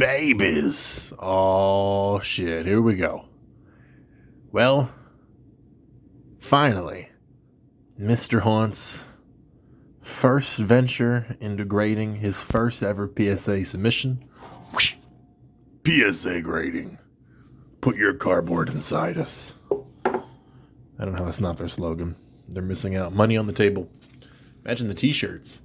babies. Oh, shit. Here we go. Well, finally, Mr. Haunt's first venture into grading, his first ever PSA submission. Whoosh. PSA grading. Put your cardboard inside us. I don't know how that's not their slogan. They're missing out. Money on the table. Imagine the t-shirts.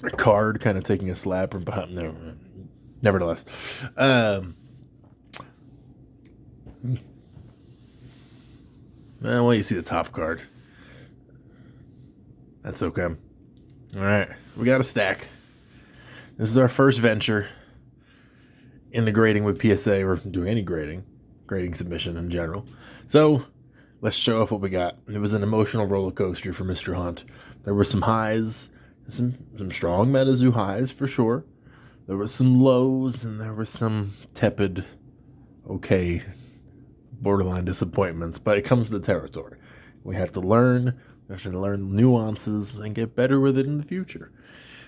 A card kind of taking a slap from behind. No, nevertheless. Well, you see the top card. That's okay. All right. We got a stack. This is our first venture into grading with PSA, or doing any grading submission in general. So let's show off what we got. It was an emotional roller coaster for Mr. Hunt. There were some highs, some strong MetaZoo highs for sure. There was some lows, and there was some tepid, okay, borderline disappointments. But it comes to the territory. We have to learn. We have to learn nuances and get better with it in the future.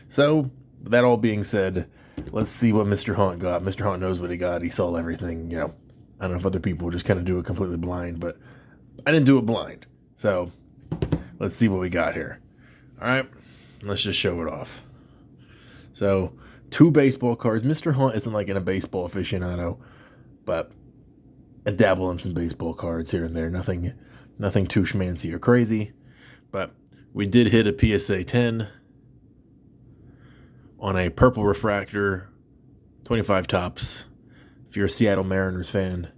So, with that all being said, let's see what Mr. Hunt got. Mr. Hunt knows what he got. He saw everything, I don't know if other people just kind of do it completely blind, but I didn't do it blind. So, let's see what we got here. All right, let's just show it off. So, 2 baseball cards. Mr. Hunt isn't like a baseball aficionado, but I dabble in some baseball cards here and there. Nothing too schmancy or crazy. But we did hit a PSA 10 on a purple refractor, 25 tops. If you're a Seattle Mariners fan,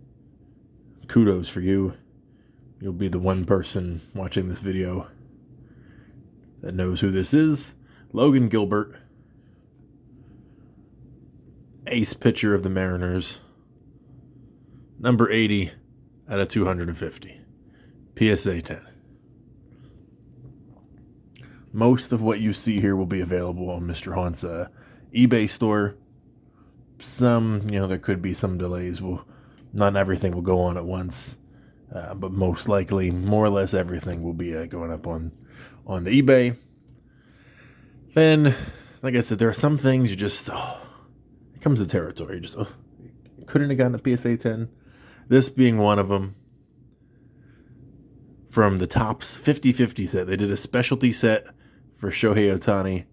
kudos for you. You'll be the one person watching this video that knows who this is. Logan Gilbert, ace pitcher of the Mariners. Number 80 out of 250. PSA 10. Most of what you see here will be available on Mr. Hunt's eBay store. Some, there could be some delays. Not everything will go on at once. But most likely, more or less everything will be going up on the eBay. Then, like I said, there are some things you just, it comes to territory. You just, couldn't have gotten a PSA 10. This being one of them. From the Topps 50-50 set. They did a specialty set for Shohei Ohtani.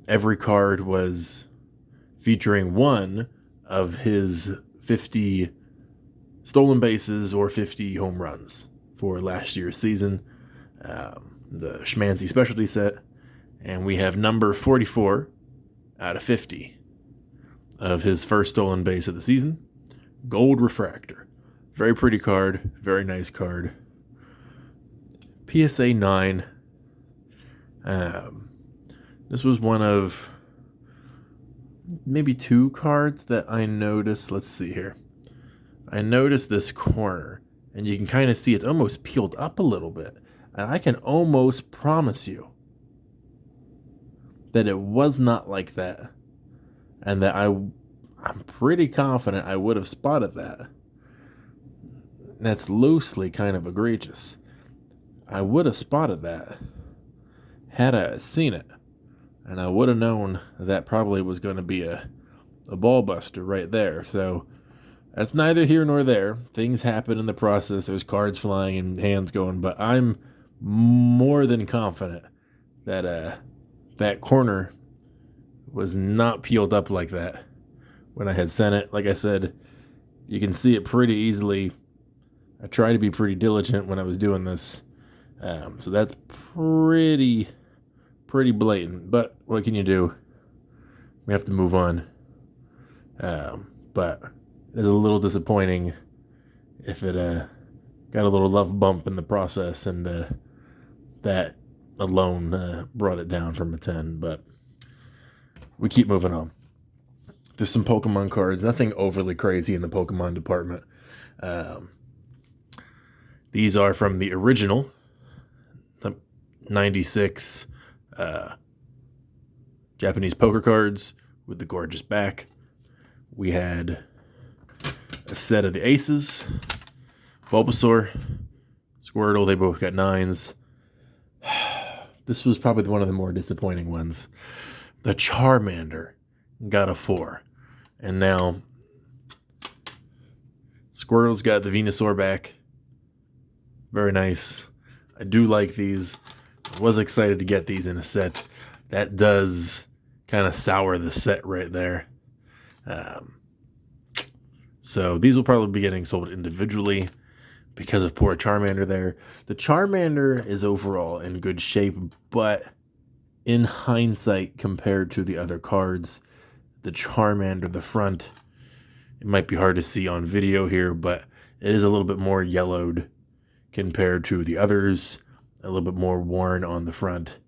Every card was featuring one of his 50 stolen bases or 50 home runs for last year's season. The Schmancy specialty set. And we have number 44 out of 50 of his first stolen base of the season. Gold refractor. Very pretty card. Very nice card. PSA 9. This was one of maybe 2 cards that I noticed. Let's see here. I noticed this corner, and you can kind of see it's almost peeled up a little bit. And I can almost promise you that it was not like that. And that I'm pretty confident I would have spotted that. That's loosely kind of egregious. I would have spotted that had I seen it. And I would have known that probably was going to be a ball buster right there. So that's neither here nor there. Things happen in the process. There's cards flying and hands going. But I'm more than confident that that corner was not peeled up like that when I had sent it. Like I said, you can see it pretty easily. I try to be pretty diligent when I was doing this. So that's pretty blatant. But what can you do? We have to move on. But it is a little disappointing if it got a little love bump in the process, and that alone brought it down from a 10. But we keep moving on. There's some Pokemon cards. Nothing overly crazy in the Pokemon department. These are from the original, the 96 Japanese poker cards with the gorgeous back. We had a set of the aces, Bulbasaur, Squirtle. They both got 9s. this was probably one of the more disappointing ones. The Charmander got a 4. And now Squirtle's got the Venusaur back. Very nice. I do like these. I was excited to get these in a set. That does kind of sour the set right there. So these will probably be getting sold individually because of poor Charmander there. The Charmander is overall in good shape, but in hindsight, compared to the other cards, the Charmander, the front, it might be hard to see on video here, but it is a little bit more yellowed compared to the others, a little bit more worn on the front.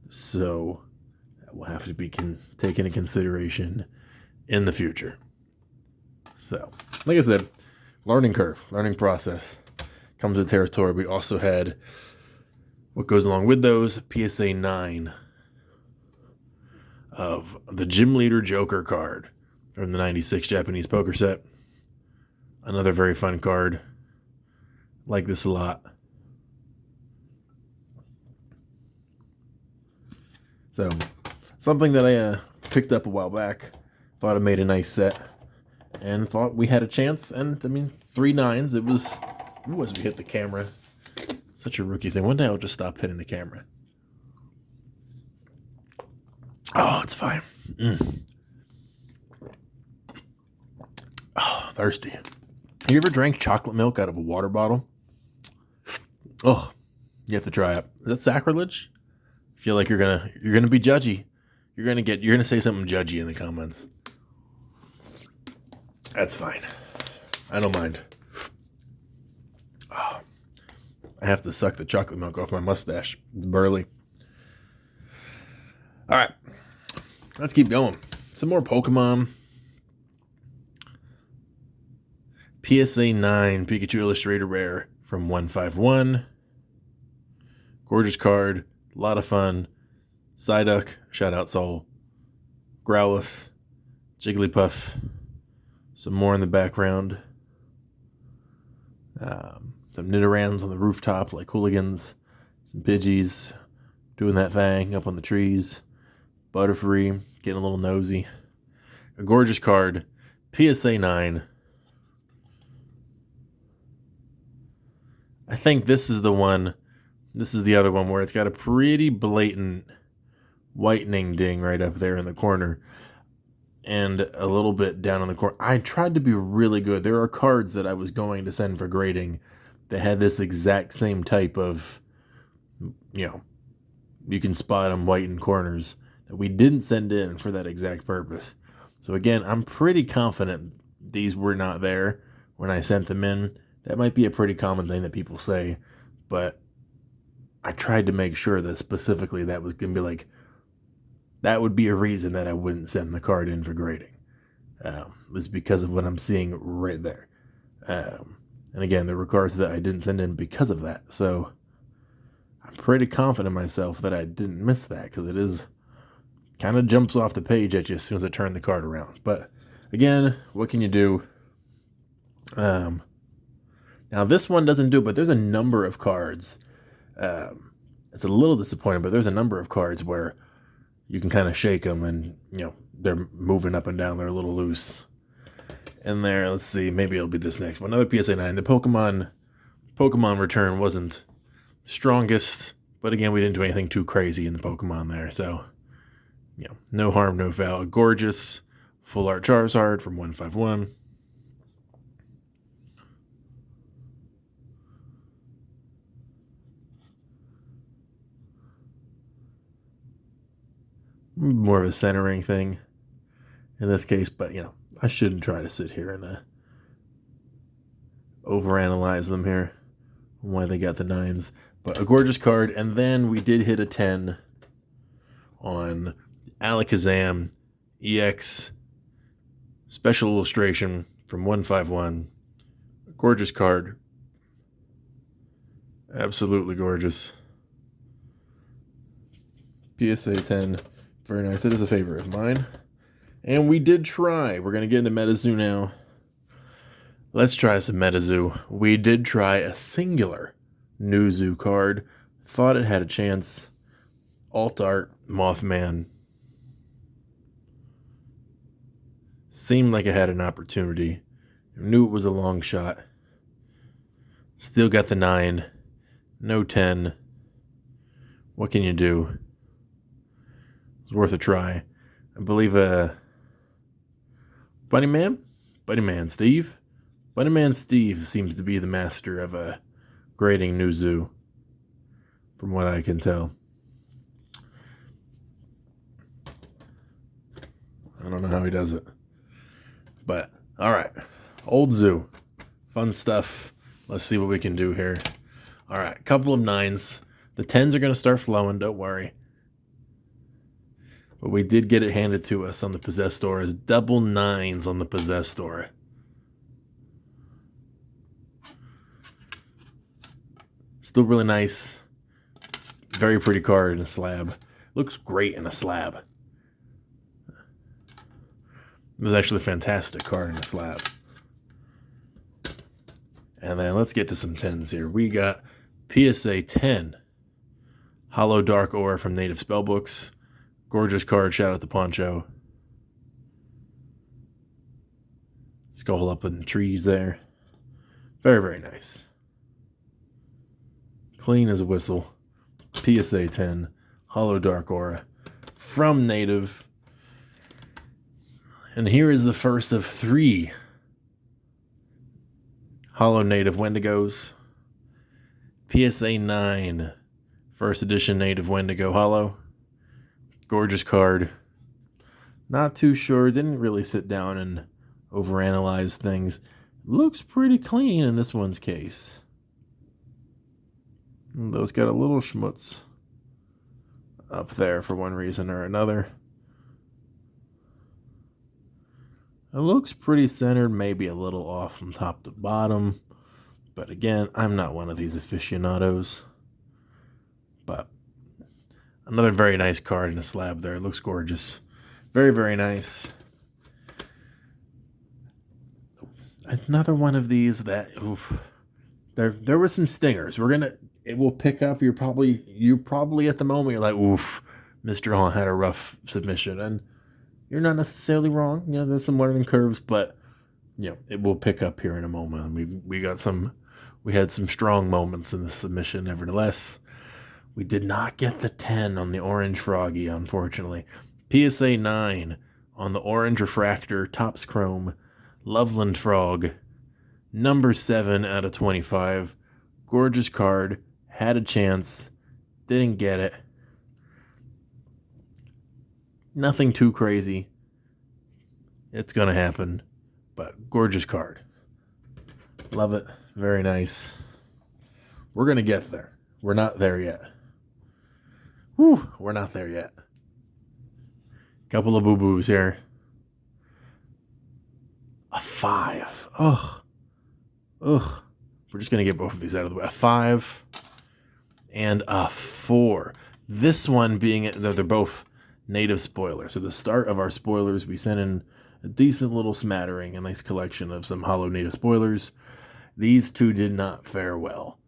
So that will have to be taken into consideration in the future. So, like I said, learning curve, learning process comes with territory. We also had what goes along with those, PSA 9 of the Gym Leader Joker card from the 96 Japanese poker set. Another very fun card. Like this a lot. So, something that I picked up a while back. Thought it made a nice set. And thought we had a chance. And, I mean, 3 9s. It was... Ooh, as we hit the camera. Such a rookie thing. One day I'll just stop hitting the camera. Oh, it's fine. Oh, thirsty. You ever drank chocolate milk out of a water bottle? Oh, you have to try it. Is that sacrilege? I feel like you're gonna be judgy. You're gonna say something judgy in the comments. That's fine. I don't mind. Oh, I have to suck the chocolate milk off my mustache. It's burly. All right, let's keep going. Some more Pokemon. PSA 9 Pikachu Illustrator Rare from 151. Gorgeous card. A lot of fun. Psyduck. Shout out Soul. Growlithe. Jigglypuff. Some more in the background. Some Nidorans on the rooftop like hooligans. Some Pidgeys doing that thing up on the trees. Butterfree getting a little nosy. A gorgeous card. PSA 9. I think this is the one. This is the other one where it's got a pretty blatant whitening ding right up there in the corner. And a little bit down in the corner. I tried to be really good. There are cards that I was going to send for grading that had this exact same type of, you can spot them white in corners that we didn't send in for that exact purpose. So again, I'm pretty confident these were not there when I sent them in. That might be a pretty common thing that people say, but I tried to make sure that specifically that was going to be like, that would be a reason that I wouldn't send the card in for grading. Was because of what I'm seeing right there. And again, there were cards that I didn't send in because of that. So I'm pretty confident in myself that I didn't miss that, because it is kind of jumps off the page at you as soon as I turn the card around. But again, what can you do? Now this one doesn't do it, but there's a number of cards. It's a little disappointing, but there's a number of cards where you can kind of shake them and, they're moving up and down. They're a little loose in there. Let's see. Maybe it'll be this next one. Another PSA 9. The Pokemon return wasn't strongest, but again, we didn't do anything too crazy in the Pokemon there. So, no harm, no foul. A gorgeous full art Charizard from 151. More of a centering thing in this case, but I shouldn't try to sit here and overanalyze them here, why they got the 9s. But a gorgeous card, and then we did hit a 10 on Alakazam EX special illustration from 151. A gorgeous card, absolutely gorgeous. PSA 10. Very nice. It is a favorite of mine. And we did try. We're going to get into MetaZoo now. Let's try some MetaZoo. We did try a singular new Zoo card. Thought it had a chance. Alt Art Mothman seemed like it had an opportunity. Knew it was a long shot. Still got the 9. No 10. What can you do? It's worth a try. I believe Bunny Man Steve seems to be the master of grading New Zoo, from what I can tell. I don't know how he does it. But, alright. Old Zoo. Fun stuff. Let's see what we can do here. Alright, couple of 9s. The 10s are going to start flowing, don't worry. But we did get it handed to us on the Possessed Aura as double 9s on the Possessed Aura. Still really nice. Very pretty card in a slab. Looks great in a slab. It was actually a fantastic card in a slab. And then let's get to some 10s here. We got PSA 10. Holo Dark Aura from Native Spellbooks. Gorgeous card. Shout out to Poncho. Skull up in the trees there. Very, very nice. Clean as a whistle. PSA 10. Holo Dark Aura from Native. And here is the first of 3 Holo Native Wendigos. PSA 9. First edition Native Wendigo Holo. Gorgeous card. Not too sure. Didn't really sit down and overanalyze things. Looks pretty clean in this one's case. Those got a little schmutz up there for one reason or another. It looks pretty centered, maybe a little off from top to bottom. But again, I'm not one of these aficionados. But another very nice card in a slab there. It looks gorgeous. Very, very nice. Another one of these that there were some stingers. It will pick up. You probably at the moment you're like, oof, Mr. Hall had a rough submission, and you're not necessarily wrong. You know, there's some learning curves, but you know, it will pick up here in a moment. We had some strong moments in the submission, nevertheless. We did not get the 10 on the Orange Froggy, unfortunately. PSA 9 on the Orange Refractor, Topps Chrome, Loveland Frog, number 7 out of 25. Gorgeous card. Had a chance. Didn't get it. Nothing too crazy. It's going to happen. But gorgeous card. Love it. Very nice. We're going to get there. We're not there yet. Whew, we're not there yet. Couple of boo-boos here. A 5. Ugh. We're just going to get both of these out of the way. A 5 and a 4. This one being, they're both native spoilers. So the start of our spoilers, we sent in a decent little smattering, a nice collection of some holo native spoilers. These two did not fare well.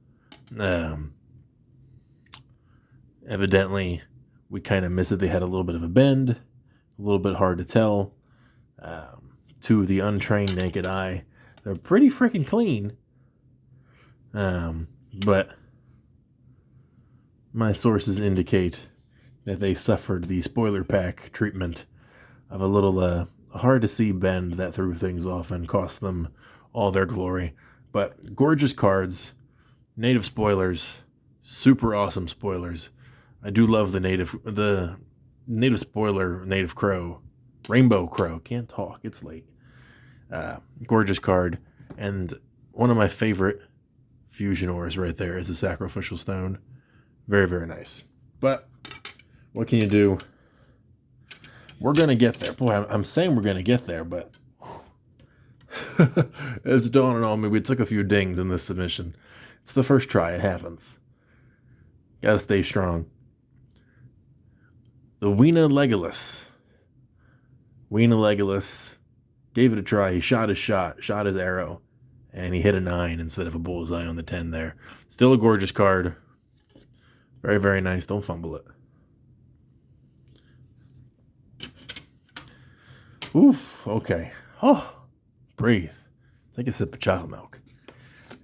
Evidently, we kind of missed it. They had a little bit of a bend, a little bit hard to tell. To the untrained naked eye, they're pretty freaking clean. But my sources indicate that they suffered the spoiler pack treatment of a little hard to see bend that threw things off and cost them all their glory. But gorgeous cards, native spoilers, super awesome spoilers. I do love the native spoiler, native crow, rainbow crow. Can't talk, it's late. Gorgeous card, and one of my favorite fusion ores right there is the Sacrificial Stone. Very, very nice. But what can you do? We're going to get there. Boy, I'm saying we're going to get there, but it's dawning on me. We took a few dings in this submission. It's the first try. It happens. Got to stay strong. The Weena Legolas. Gave it a try. He shot his arrow, and he hit a 9 instead of a bullseye on the 10 there. Still a gorgeous card. Very, very nice. Don't fumble it. Oof. Okay. Oh, breathe. Take a sip of chocolate milk.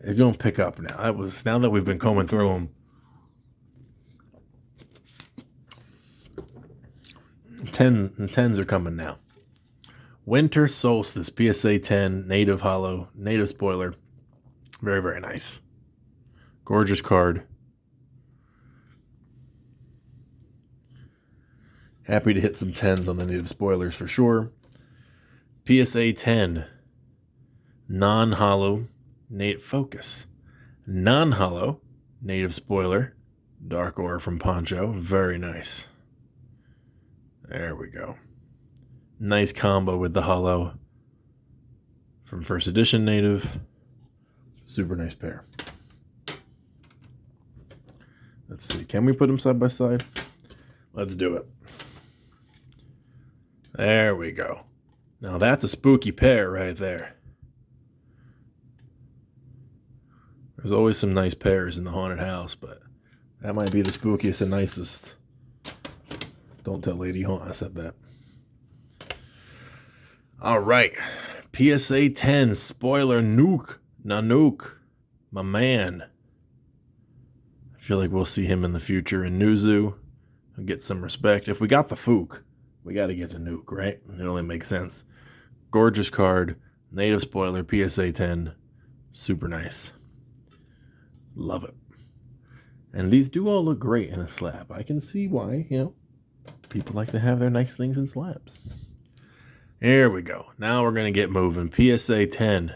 It's going to pick up now. Now that we've been combing through them. 10s are coming now. Winter Solstice, PSA 10, native holo, native spoiler. Very, very nice. Gorgeous card. Happy to hit some 10s on the native spoilers for sure. PSA 10, non-holo, native focus. Non-holo, native spoiler. Dark Ore from Poncho. Very nice. There we go. Nice combo with the holo from first edition native. Super nice pair. Let's see. Can we put them side by side? Let's do it. There we go. Now that's a spooky pair right there. There's always some nice pairs in the haunted house, but that might be the spookiest and nicest. Don't tell Lady Haunt I said that. All right. PSA 10 spoiler Nuke. Nanook. My man. I feel like we'll see him in the future in Nuzu. I'll get some respect. If we got the Fook, we got to get the Nuke, right? It only makes sense. Gorgeous card. Native spoiler. PSA 10. Super nice. Love it. And these do all look great in a slab. I can see why, people like to have their nice things in slabs. Here we go. Now we're going to get moving. PSA 10.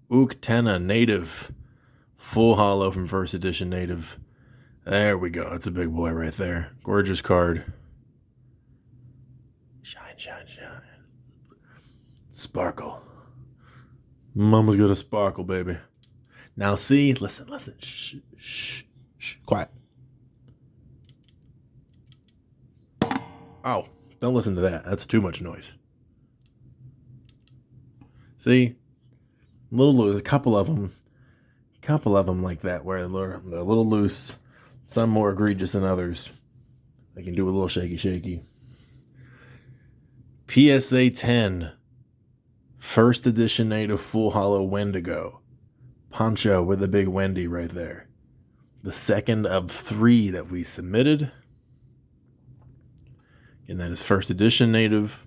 Uktena native. Full holo from first edition native. There we go. That's a big boy right there. Gorgeous card. Shine, shine, shine. Sparkle. Mama's got a sparkle, baby. Now see, listen. Shh, shh, shh. Quiet. Oh, don't listen to that. That's too much noise. See, there's a couple of them like that where they're a little loose. Some more egregious than others. They can do a little shaky. PSA 10, first edition native full holo Wendigo. Poncho with the big Wendy right there. The second of 3 that we submitted. And that is first edition native.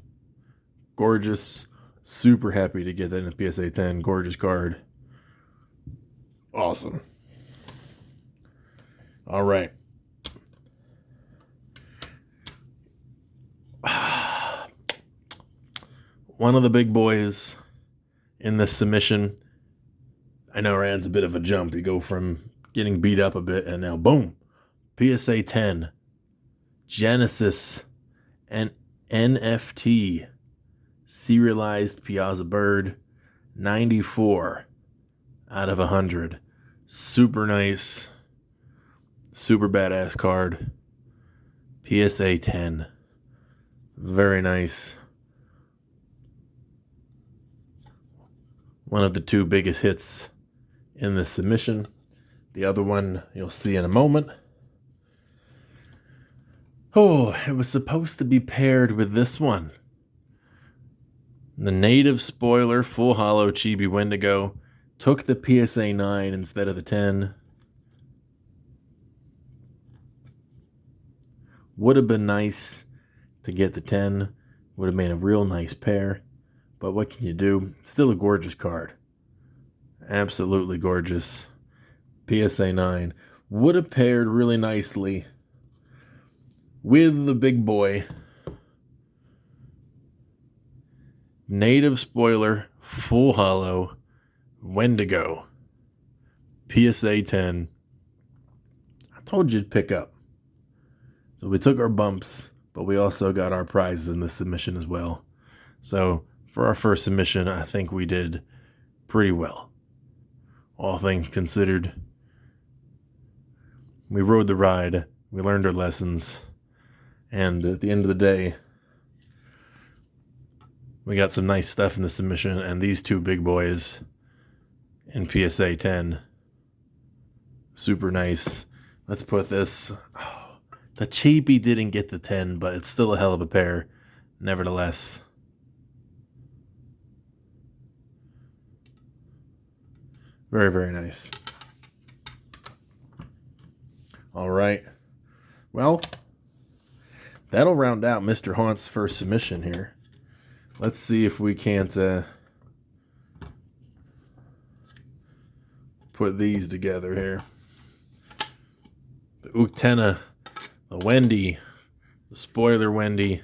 Gorgeous. Super happy to get that in PSA 10. Gorgeous card. Awesome. All right. One of the big boys in this submission. I know Rand's a bit of a jump. You go from getting beat up a bit and now boom. PSA 10. Genesis and NFT. Serialized Piazza Bird. 94 out of 100. Super nice. Super badass card. PSA 10. Very nice. One of the 2 biggest hits in this submission. The other one you'll see in a moment. Oh, it was supposed to be paired with this one. The native spoiler full holo Chibi Wendigo. Took the PSA 9 instead of the 10. Would have been nice to get the 10. Would have made a real nice pair. But what can you do? Still a gorgeous card. Absolutely gorgeous. PSA 9. Would have paired really nicely with the big boy. Native spoiler, full holo, Wendigo. PSA 10. I told you to pick up. So we took our bumps, but we also got our prizes in this submission as well. So for our first submission, I think we did pretty well. All things considered. We rode the ride. We learned our lessons. And at the end of the day, we got some nice stuff in the submission. And these 2 big boys in PSA 10. Super nice. Let's put this. Oh, the cheapie didn't get the 10, but it's still a hell of a pair, nevertheless. Very, very nice. All right. Well, that'll round out Mr. Haunt's first submission here. Let's see if we can't put these together here. The Uktena, the Wendy, the spoiler Wendy,